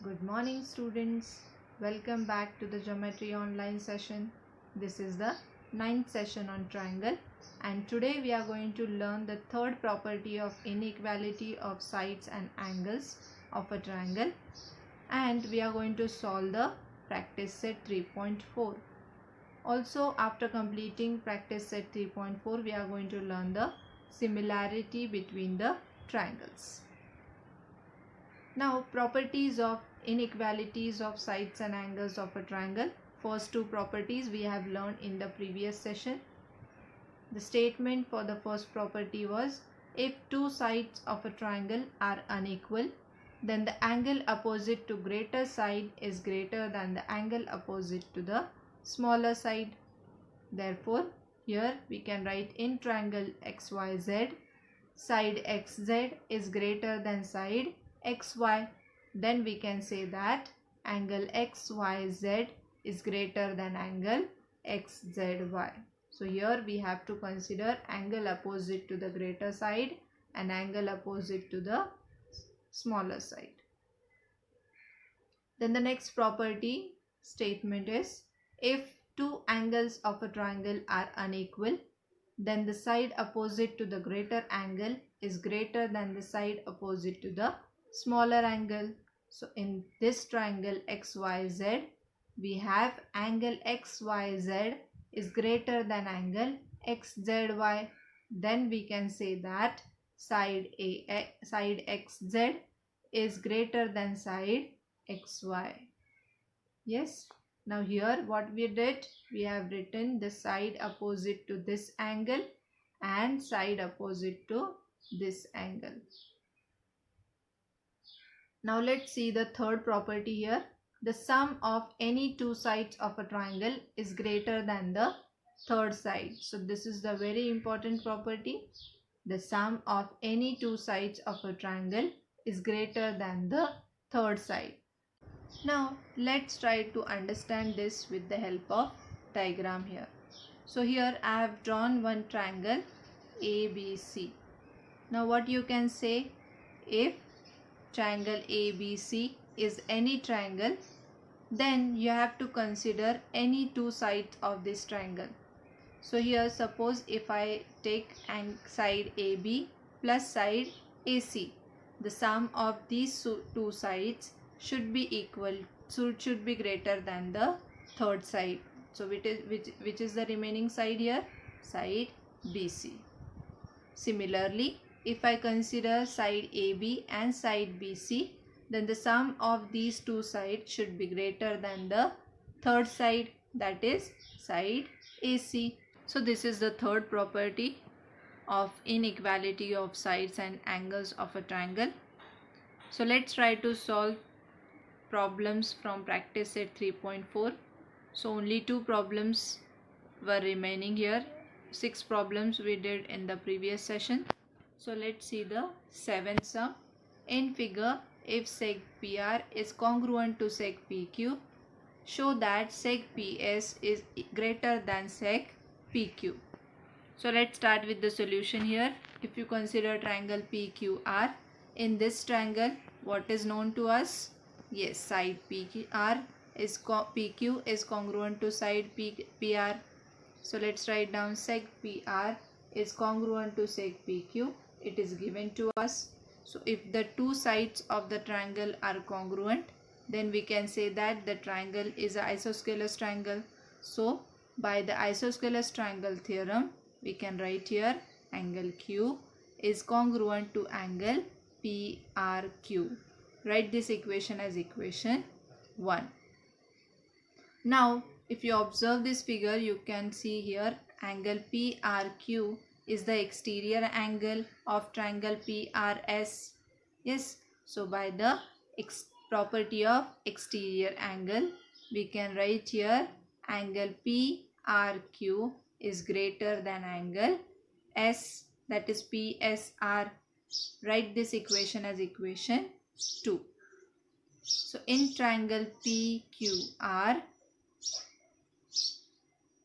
Good morning students. Welcome back to the geometry online session. This is the 9th session on triangle and today we are going to learn the third property of inequality of sides and angles of a triangle, and we are going to solve the practice set 3.4. Also, after completing practice set 3.4 we are going to learn the similarity between the triangles. Now, properties of inequalities of sides and angles of a triangle. First two properties we have learned in the previous session. The statement for the first property was, if two sides of a triangle are unequal, then the angle opposite to greater side is greater than the angle opposite to the smaller side. Therefore, here we can write in triangle XYZ, side XZ is greater than side XY. Then we can say that angle XYZ is greater than angle XZY. So here we have to consider angle opposite to the greater side and angle opposite to the smaller side. Then the next property statement is, if two angles of a triangle are unequal, then the side opposite to the greater angle is greater than the side opposite to the smaller angle. So in this triangle XYZ, we have angle XYZ is greater than angle XZY. Then we can say that side XZ is greater than side XY. Yes. Now here what we did, we have written the side opposite to this angle and side opposite to this angle. Now let's see the third property here. The sum of any two sides of a triangle is greater than the third side. So this is the very important property. The sum of any two sides of a triangle is greater than the third side. Now let's try to understand this with the help of diagram here. So here I have drawn one triangle ABC. Now what you can say, if triangle ABC is any triangle, then you have to consider any two sides of this triangle. So here suppose if I take side AB plus side AC, the sum of these two sides should be equal, so it should be greater than the third side. So which is the remaining side here? Side BC. Similarly, if I consider side AB and side BC, then the sum of these two sides should be greater than the third side, that is side AC. So this is the third property of inequality of sides and angles of a triangle. So let's try to solve problems from practice set 3.4. So only two problems were remaining here. 6 problems we did in the previous session. So let's see the 7th sum. In figure, if sec PR is congruent to sec PQ, show that sec PS is greater than sec PQ. So let's start with the solution here. If you consider triangle PQR, in this triangle what is known to us? Yes, side PQ is congruent to side PR. So let's write down sec PR is congruent to sec PQ. It is given to us. So if the two sides of the triangle are congruent, then we can say that the triangle is an isosceles triangle. So by the isosceles triangle theorem, we can write here angle Q is congruent to angle PRQ. Write this equation as equation 1. Now if you observe this figure, you can see here angle PRQ is the exterior angle of triangle PRS. Yes, so by the property of exterior angle, we can write here angle PRQ is greater than angle S, that is PSR. Write this equation as equation 2. So in triangle PQR,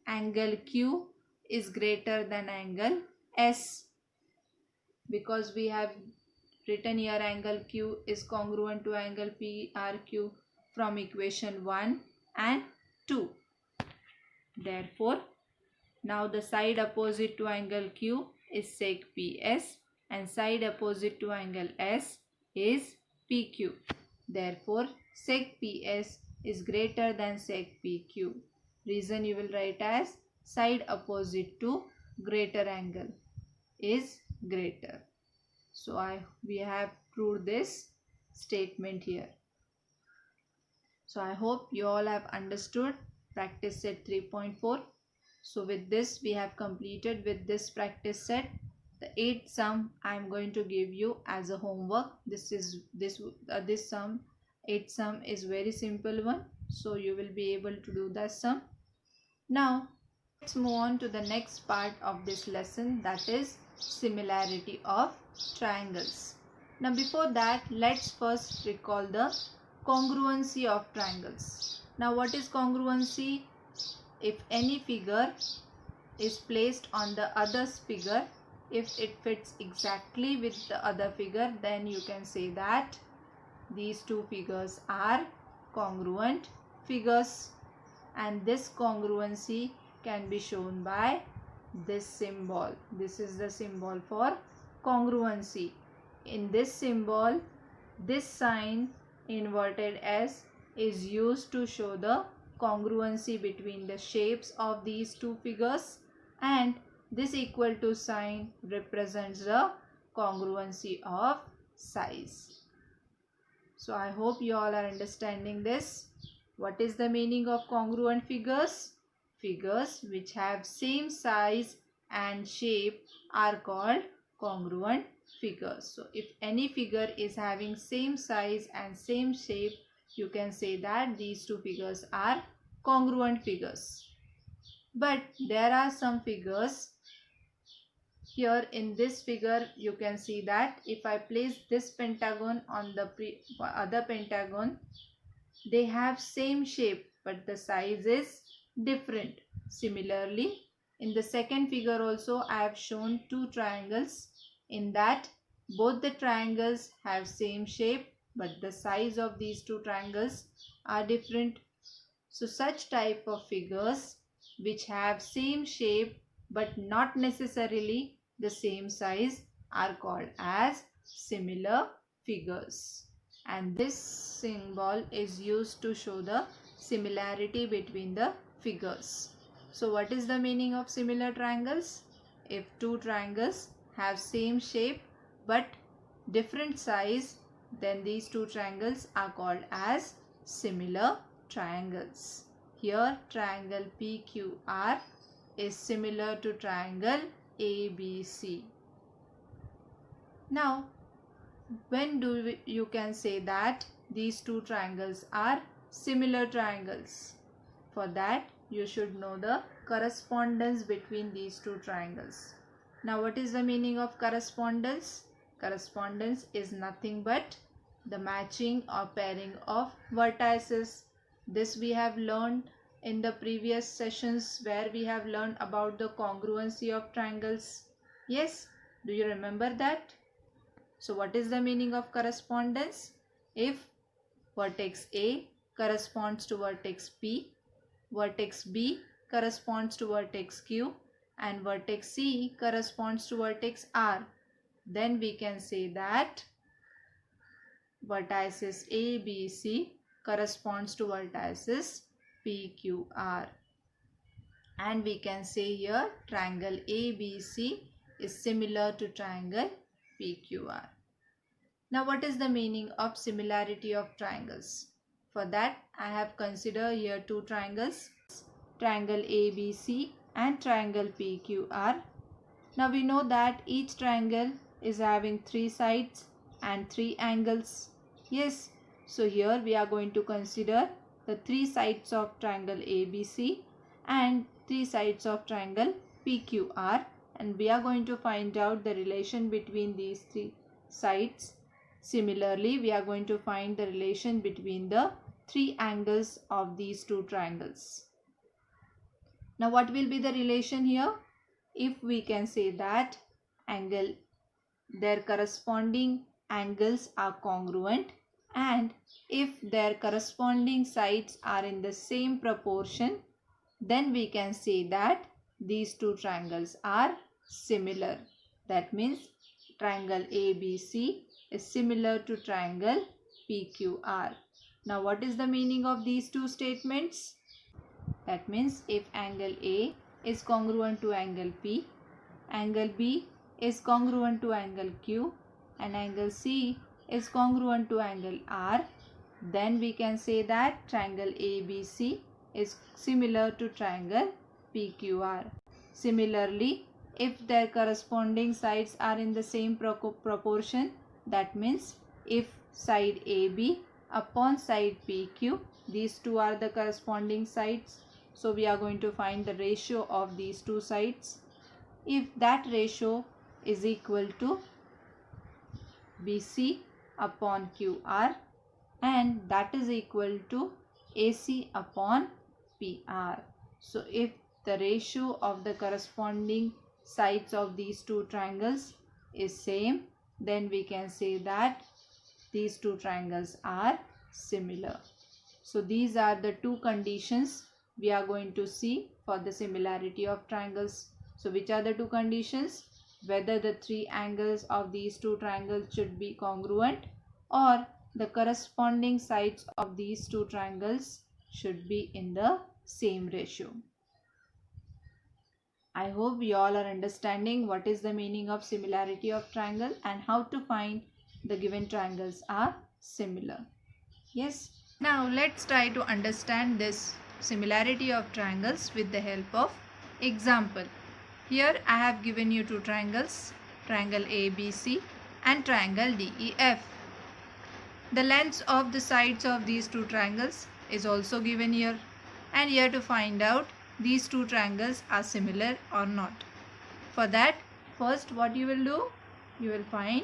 angle Q is greater than angle S, because we have written here angle Q is congruent to angle PRQ from equation 1 and 2. Therefore, now the side opposite to angle Q is sec PS and side opposite to angle S is PQ. Therefore, sec PS is greater than sec PQ. Reason you will write as side opposite to greater angle is greater. So we have proved this statement here. So I hope you all have understood practice set 3.4. So with this we have completed with this practice set. The 8th sum I am going to give you as a homework. This sum 8th sum is very simple one. So you will be able to do the sum. Now let's move on to the next part of this lesson, that is similarity of triangles. Now before that, let's first recall the congruency of triangles. Now what is congruency? If any figure is placed on the other figure, if it fits exactly with the other figure, then you can say that these two figures are congruent figures, and this congruency can be shown by this symbol. This is the symbol for congruency. In this symbol, this sign inverted S is used to show the congruency between the shapes of these two figures, and this equal to sign represents the congruency of size. So I hope you all are understanding this. What is the meaning of congruent figures? Figures which have same size and shape are called congruent figures. So if any figure is having same size and same shape, you can say that these two figures are congruent figures. But there are some figures. Here in this figure you can see that if I place this pentagon on the other pentagon, they have same shape but the size is different. Similarly, in the second figure also I have shown two triangles. In that both the triangles have same shape but the size of these two triangles are different. So such type of figures which have same shape but not necessarily the same size are called as similar figures. And this symbol is used to show the similarity between the figures. So what is the meaning of similar triangles? If two triangles have same shape but different size, then these two triangles are called as similar triangles. Here triangle PQR is similar to triangle ABC. Now when you can say that these two triangles are similar triangles? For that you should know the correspondence between these two triangles. Now what is the meaning of correspondence? Correspondence is nothing but the matching or pairing of vertices. This we have learned in the previous sessions where we have learned about the congruency of triangles. Yes, do you remember that? So what is the meaning of correspondence? If vertex A corresponds to vertex P, vertex B corresponds to vertex Q, and vertex C corresponds to vertex R, then we can say that vertices ABC corresponds to vertices PQR. And we can say here triangle ABC is similar to triangle PQR. Now what is the meaning of similarity of triangles? For that I have considered here two triangles, triangle ABC and triangle PQR. Now we know that each triangle is having three sides and three angles. Yes, so here we are going to consider the three sides of triangle ABC and three sides of triangle PQR, and we are going to find out the relation between these three sides. Similarly, we are going to find the relation between the three angles of these two triangles. Now what will be the relation here? If we can say that angle, their corresponding angles are congruent and if their corresponding sides are in the same proportion, then we can say that these two triangles are similar. That means triangle ABC is similar to triangle PQR. Now what is the meaning of these two statements? That means if angle A is congruent to angle P, angle B is congruent to angle Q and angle C is congruent to angle R, then we can say that triangle ABC is similar to triangle PQR. Similarly, if their corresponding sides are in the same proportion, that means if side AB upon side PQ, these two are the corresponding sides. So we are going to find the ratio of these two sides. If that ratio is equal to BC upon QR and that is equal to AC upon PR. So if the ratio of the corresponding sides of these two triangles is same, then we can say that these two triangles are similar. So these are the two conditions we are going to see for the similarity of triangles. So which are the two conditions? Whether the three angles of these two triangles should be congruent or the corresponding sides of these two triangles should be in the same ratio. I hope you all are understanding what is the meaning of similarity of triangle and how to find the given triangles are similar. Yes. Now let's try to understand this similarity of triangles with the help of example. Here I have given you two triangles, triangle ABC and triangle DEF. The lengths of the sides of these two triangles is also given here, and here to find out these two triangles are similar or not. For that, first what you will do, you will find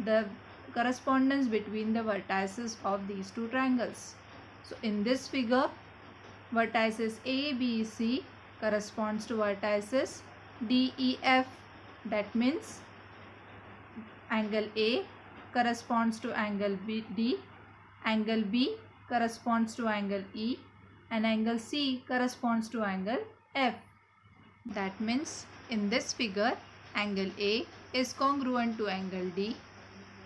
the correspondence between the vertices of these two triangles. So in this figure, vertices ABC corresponds to vertices DEF. That means angle A corresponds to angle D, angle B corresponds to angle E and angle C corresponds to angle F. That means in this figure, angle A is congruent to angle D,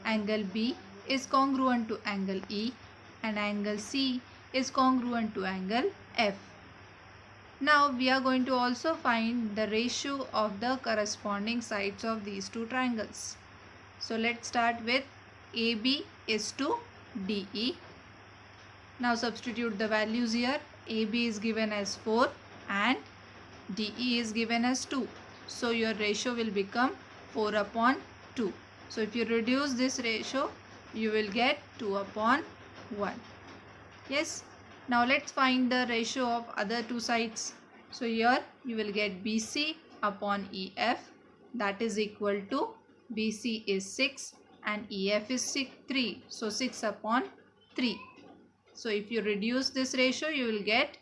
angle B is congruent to angle E and angle C is congruent to angle F. Now we are going to also find the ratio of the corresponding sides of these two triangles. So let's start with AB is to DE. Now substitute the values here. AB is given as 4 and DE is given as 2. So your ratio will become 4 upon 2. So if you reduce this ratio, you will get 2 upon 1. Yes. Now let's find the ratio of other two sides. So here you will get BC upon EF, that is equal to BC is 6 and EF is 3. So 6 upon 3. So if you reduce this ratio, you will get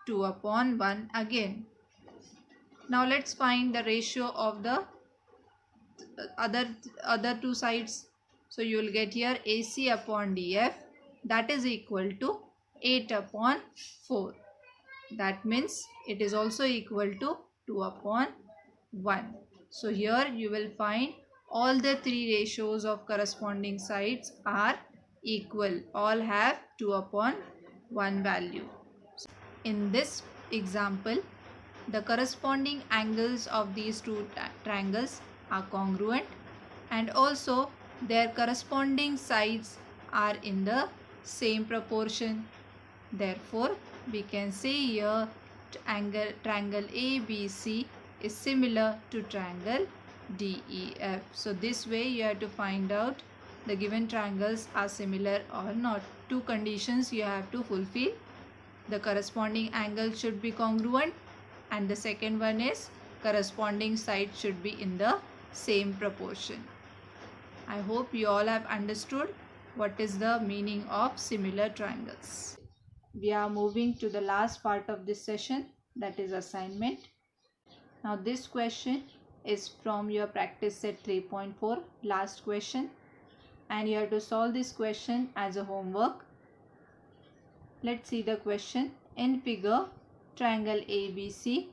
2 upon 1 again. Now let's find the ratio of the other two sides. So you will get here AC upon DF, that is equal to 8 upon 4. That means it is also equal to 2 upon 1. So here you will find all the three ratios of corresponding sides are equal. All have 2 upon 1 value. So in this example, the corresponding angles of these two triangles are congruent and also their corresponding sides are in the same proportion. Therefore, we can say here triangle ABC is similar to triangle DEF. So this way you have to find out the given triangles are similar or not. Two conditions you have to fulfill. The corresponding angle should be congruent and the second one is corresponding side should be in the same proportion. I hope you all have understood what is the meaning of similar triangles. We are moving to the last part of this session, that is assignment. Now this question is from your practice set 3.4, last question. and you have to solve this question as a homework. Let's see the question. In figure, triangle ABC,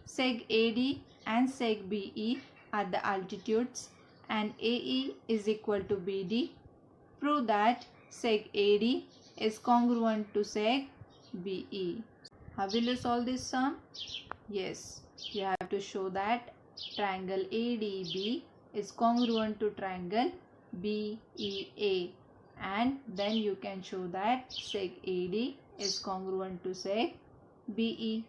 seg AD and seg BE are the altitudes and AE is equal to BD. Prove that seg AD is congruent to seg BE. How will you solve this sum? Yes, you have to show that triangle ADB is congruent to triangle BEA, and then you can show that seg AD is congruent to seg BE.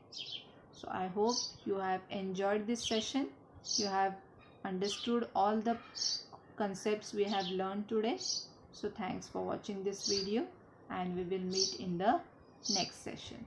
So I hope you have enjoyed this session. You have understood all the concepts we have learned today. So thanks for watching this video, and we will meet in the next session.